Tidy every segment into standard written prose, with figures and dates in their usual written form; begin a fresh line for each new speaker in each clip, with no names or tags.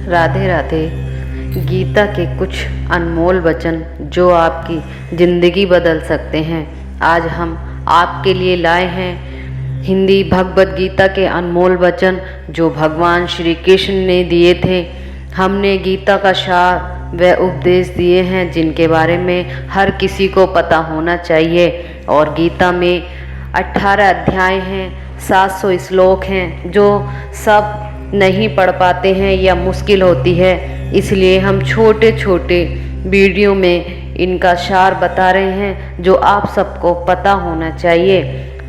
राधे राधे। गीता के कुछ अनमोल वचन जो आपकी ज़िंदगी बदल सकते हैं, आज हम आपके लिए लाए हैं हिंदी भगवद गीता के अनमोल वचन जो भगवान श्री कृष्ण ने दिए थे। हमने गीता का सार व उपदेश दिए हैं जिनके बारे में हर किसी को पता होना चाहिए। और गीता में 18 अध्याय हैं, 700 श्लोक हैं जो सब नहीं पढ़ पाते हैं या मुश्किल होती है, इसलिए हम छोटे छोटे वीडियो में इनका सार बता रहे हैं जो आप सबको पता होना चाहिए।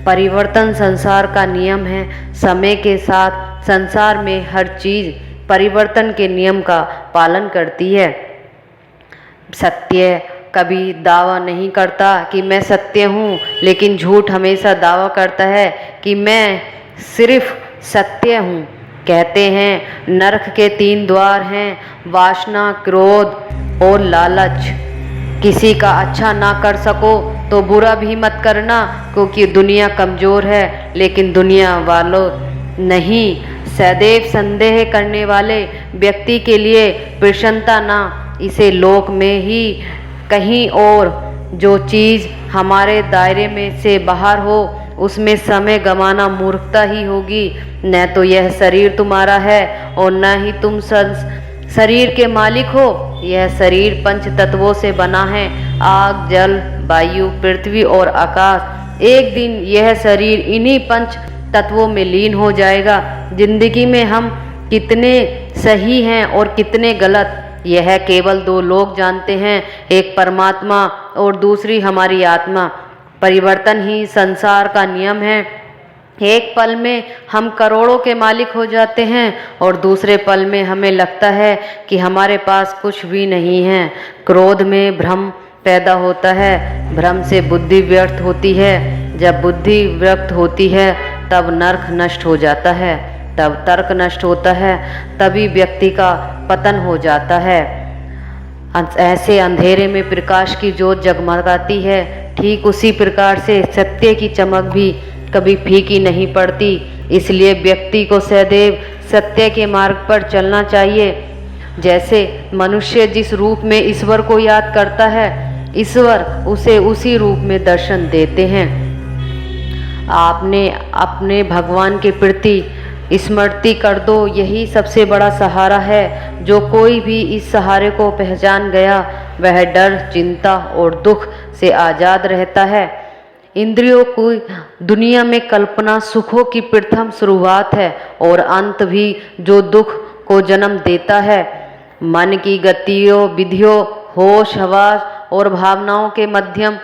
परिवर्तन संसार का नियम है। समय के साथ संसार में हर चीज़ परिवर्तन के नियम का पालन करती है। सत्य कभी दावा नहीं करता कि मैं सत्य हूँ, लेकिन झूठ हमेशा दावा करता है कि मैं सिर्फ सत्य हूँ। कहते हैं नरक के 3 द्वार हैं, वासना, क्रोध और लालच। किसी का अच्छा ना कर सको तो बुरा भी मत करना, क्योंकि दुनिया कमज़ोर है लेकिन दुनिया वालों नहीं। सदैव संदेह करने वाले व्यक्ति के लिए प्रसन्नता ना, इसे लोक में ही कहीं और जो चीज़ हमारे दायरे में से बाहर हो उसमें समय गंवाना मूर्खता ही होगी। न तो यह शरीर तुम्हारा है और न ही तुम शरीर के मालिक हो। यह शरीर 5 तत्वों से बना है, आग, जल, वायु, पृथ्वी और आकाश। एक दिन यह शरीर इन्हीं 5 तत्वों में लीन हो जाएगा। जिंदगी में हम कितने सही हैं और कितने गलत, यह केवल 2 लोग जानते हैं, एक परमात्मा और दूसरी हमारी आत्मा। परिवर्तन ही संसार का नियम है। एक पल में हम करोड़ों के मालिक हो जाते हैं और दूसरे पल में हमें लगता है कि हमारे पास कुछ भी नहीं है। क्रोध में भ्रम पैदा होता है, भ्रम से बुद्धि व्यर्थ होती है। जब बुद्धि व्यर्थ होती है तब नर्क नष्ट हो जाता है, तब तर्क नष्ट होता है, तभी व्यक्ति का पतन हो जाता है। ऐसे अंधेरे में प्रकाश की ज्योत जगमगाती है, ठीक उसी प्रकार से सत्य की चमक भी कभी फीकी नहीं पड़ती। इसलिए व्यक्ति को सदैव सत्य के मार्ग पर चलना चाहिए। जैसे मनुष्य जिस रूप में ईश्वर को याद करता है, ईश्वर उसे उसी रूप में दर्शन देते हैं। आपने अपने भगवान के प्रति स्मृति कर दो, यही सबसे बड़ा सहारा है। जो कोई भी इस सहारे को पहचान गया वह डर, चिंता और दुख से आज़ाद रहता है। इंद्रियों की दुनिया में कल्पना सुखों की प्रथम शुरुआत है और अंत भी जो दुख को जन्म देता है। मन की गतियों, विधियों, होश, हवास और भावनाओं के माध्यम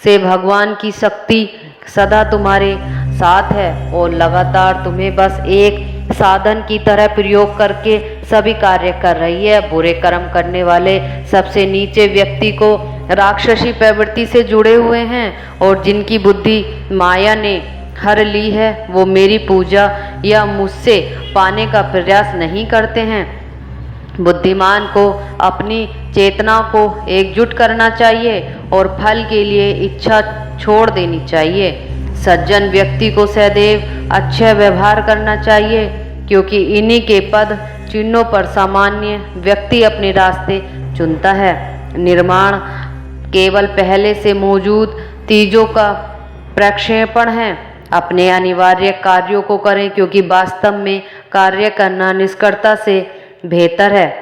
से भगवान की शक्ति सदा तुम्हारे साथ है और लगातार तुम्हें बस एक साधन की तरह प्रयोग करके सभी कार्य कर रही है। बुरे कर्म करने वाले सबसे नीचे व्यक्ति को राक्षसी प्रवृत्ति से जुड़े हुए हैं और जिनकी बुद्धि माया ने हर ली है वो मेरी पूजा या मुझसे पाने का प्रयास नहीं करते हैं। बुद्धिमान को अपनी चेतना को एकजुट करना चाहिए और फल के लिए इच्छा छोड़ देनी चाहिए। सज्जन व्यक्ति को सदैव अच्छा व्यवहार करना चाहिए, क्योंकि इन्हीं के पद चिन्हों पर सामान्य व्यक्ति अपने रास्ते चुनता है। निर्माण केवल पहले से मौजूद चीज़ों का प्रक्षेपण है। अपने अनिवार्य कार्यों को करें, क्योंकि वास्तव में कार्य करना निष्कर्ता से बेहतर है।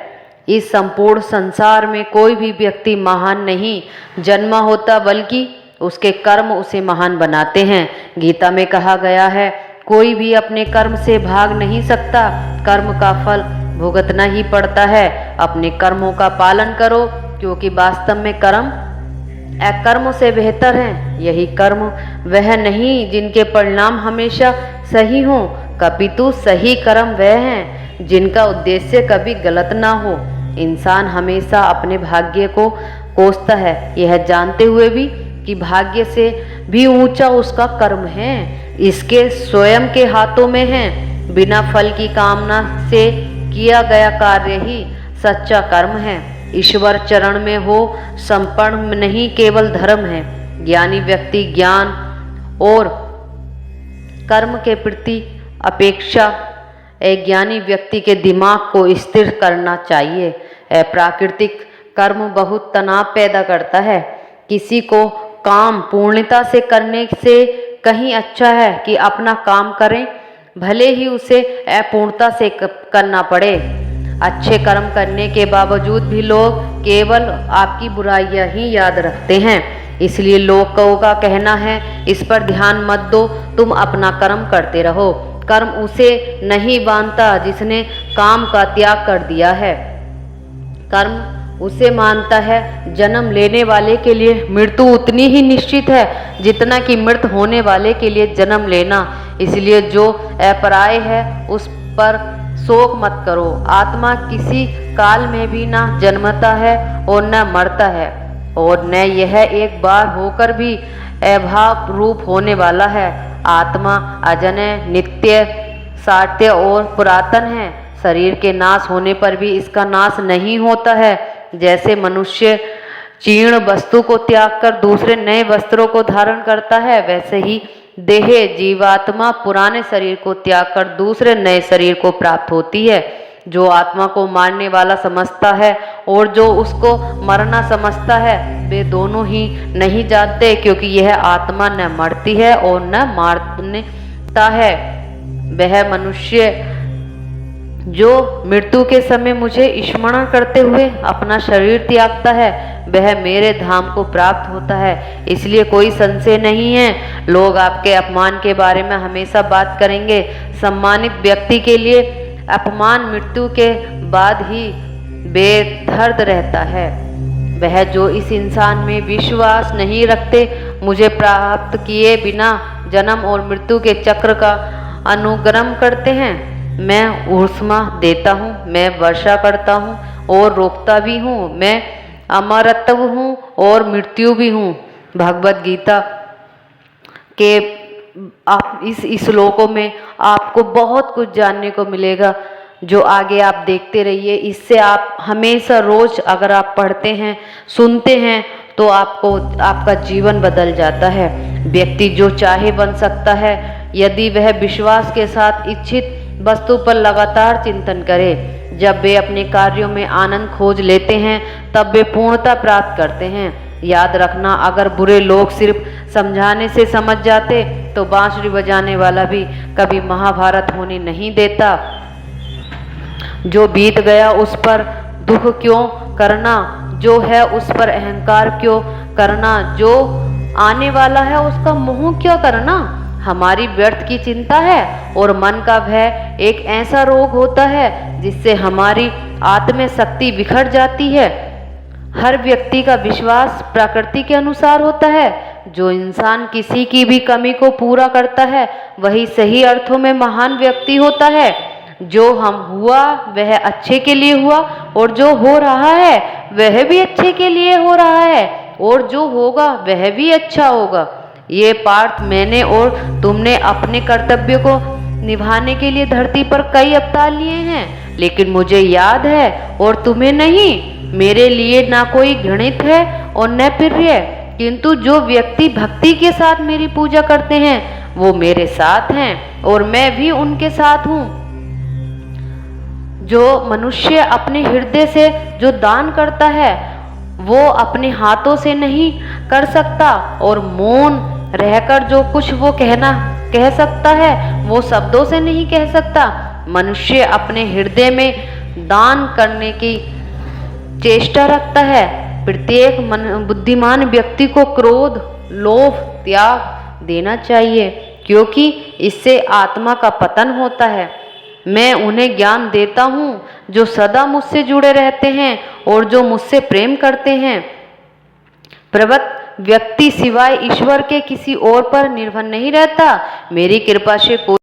इस संपूर्ण संसार में कोई भी व्यक्ति महान नहीं जन्मा होता, बल्कि उसके कर्म उसे महान बनाते हैं। गीता में कहा गया है, कोई भी अपने कर्म से भाग नहीं सकता, कर्म का फल भुगतना ही पड़ता है। अपने कर्मों का पालन करो, क्योंकि वास्तव में कर्म अकर्म से बेहतर हैं। यही कर्म वह नहीं जिनके परिणाम हमेशा सही हों, कपितु सही कर्म वह हैं जिनका उद्देश्य कभी गलत ना हो। इंसान हमेशा अपने भाग्य को कोसता है, यह जानते हुए भी कि भाग्य से भी ऊंचा उसका कर्म है, इसके स्वयं के हाथों में है। बिना फल की कामना से किया गया कार्य ही सच्चा कर्म है। ईश्वर चरण में हो संपन्न नहीं केवल धर्म है। ज्ञानी व्यक्ति ज्ञान और कर्म के प्रति अपेक्षा एक ज्ञानी व्यक्ति के दिमाग को स्थिर करना चाहिए। प्राकृतिक कर्म बहुत तनाव पैदा करता है। किसी को काम पूर्णता से करने से कहीं अच्छा है कि अपना काम करें, भले ही उसे अपूर्णता से करना पड़े। अच्छे कर्म करने के बावजूद भी लोग केवल आपकी बुराइयां ही याद रखते हैं। इसलिए लोगों का कहना है, इस पर ध्यान मत दो, तुम अपना कर्म करते रहो। कर्म उसे नहीं बांधता जिसने काम का त्याग कर दिया है। कर्म उसे मानता है। जन्म लेने वाले के लिए मृत्यु उतनी ही निश्चित है जितना कि मृत होने वाले के लिए जन्म लेना। इसलिए जो अपराय है उस पर शोक मत करो। आत्मा किसी काल में भी न जन्मता है और न मरता है, और न यह एक बार होकर भी अभाव रूप होने वाला है। आत्मा अजन्य, नित्य, सात्य और पुरातन है। शरीर के नाश होने पर भी इसका नाश नहीं होता है। जैसे मनुष्य जीर्ण वस्तु को त्याग कर दूसरे नए वस्त्रों को धारण करता है, वैसे ही देह जीवात्मा पुराने शरीर को त्याग कर दूसरे नए शरीर को प्राप्त होती है। जो आत्मा को मारने वाला समझता है और जो उसको मरना समझता है, वे दोनों ही नहीं जानते, क्योंकि यह आत्मा न मरती है और न मारता है। वह मनुष्य जो मृत्यु के समय मुझे स्मरण करते हुए अपना शरीर त्यागता है, वह मेरे धाम को प्राप्त होता है। इसलिए कोई संशय नहीं है। लोग आपके अपमान के बारे में हमेशा बात करेंगे। सम्मानित व्यक्ति के लिए अपमान मृत्यु के बाद ही बेदर्द रहता है। वह जो इस इंसान में विश्वास नहीं रखते, मुझे प्राप्त किए बिना जन्म और मृत्यु के चक्र का अनुगमन करते हैं। मैं ऊष्मा देता हूँ, मैं वर्षा करता हूँ और रोकता भी हूँ, मैं अमरत्व हूँ और मृत्यु भी हूँ। भगवद गीता के आप इस श्लोकों में आपको बहुत कुछ जानने को मिलेगा, जो आगे आप देखते रहिए। इससे आप हमेशा रोज अगर आप पढ़ते हैं, सुनते हैं, तो आपका जीवन बदल जाता है। व्यक्ति जो चाहे बन सकता है यदि वह विश्वास के साथ इच्छित वस्तु पर लगातार चिंतन करे। जब वे अपने कार्यों में आनंद खोज लेते हैं, तब वे पूर्णता प्राप्त करते हैं। याद रखना, अगर बुरे लोग सिर्फ समझाने से समझ जाते तो बांसुरी बजाने वाला भी कभी महाभारत होने नहीं देता। जो बीत गया उस पर दुख क्यों करना, जो है उस पर अहंकार क्यों करना, जो आने वाला है उसका मोह क्यों करना। हमारी व्यर्थ की चिंता है और मन का भय एक ऐसा रोग होता है जिससे हमारी आत्म शक्ति बिखर जाती है। हर व्यक्ति का विश्वास प्रकृति के अनुसार होता है। जो इंसान किसी की भी कमी को पूरा करता है, वही सही अर्थों में महान व्यक्ति होता है। जो हम हुआ वह अच्छे के लिए हुआ, और जो हो रहा है वह भी अच्छे के लिए हो रहा है, और जो होगा वह भी अच्छा होगा। ये पार्थ मैंने और तुमने अपने कर्तव्य को निभाने के लिए धरती पर कई अवतार लिए हैं, लेकिन मुझे याद है और तुम्हें नहीं। मेरे लिए ना कोई घृणित है और न प्रिय, किंतु जो व्यक्ति भक्ति के साथ मेरी पूजा करते हैं वो मेरे साथ हैं और मैं भी उनके साथ हूँ। जो मनुष्य अपने हृदय से जो दान करता है वो अपने हाथों से नहीं कर सकता, और मौन रहकर जो कुछ वो कह सकता है वो शब्दों से नहीं कह सकता। मनुष्य अपने हृदय में दान करने की चेष्टा रखता है। प्रत्येक बुद्धिमान व्यक्ति को क्रोध, लोभ त्याग देना चाहिए, क्योंकि इससे आत्मा का पतन होता है। मैं उन्हें ज्ञान देता हूँ जो सदा मुझसे जुड़े रहते हैं और जो मुझसे प्रेम करते हैं। प्रवृत्त व्यक्ति सिवाय ईश्वर के किसी और पर निर्भर नहीं रहता। मेरी कृपा से कोई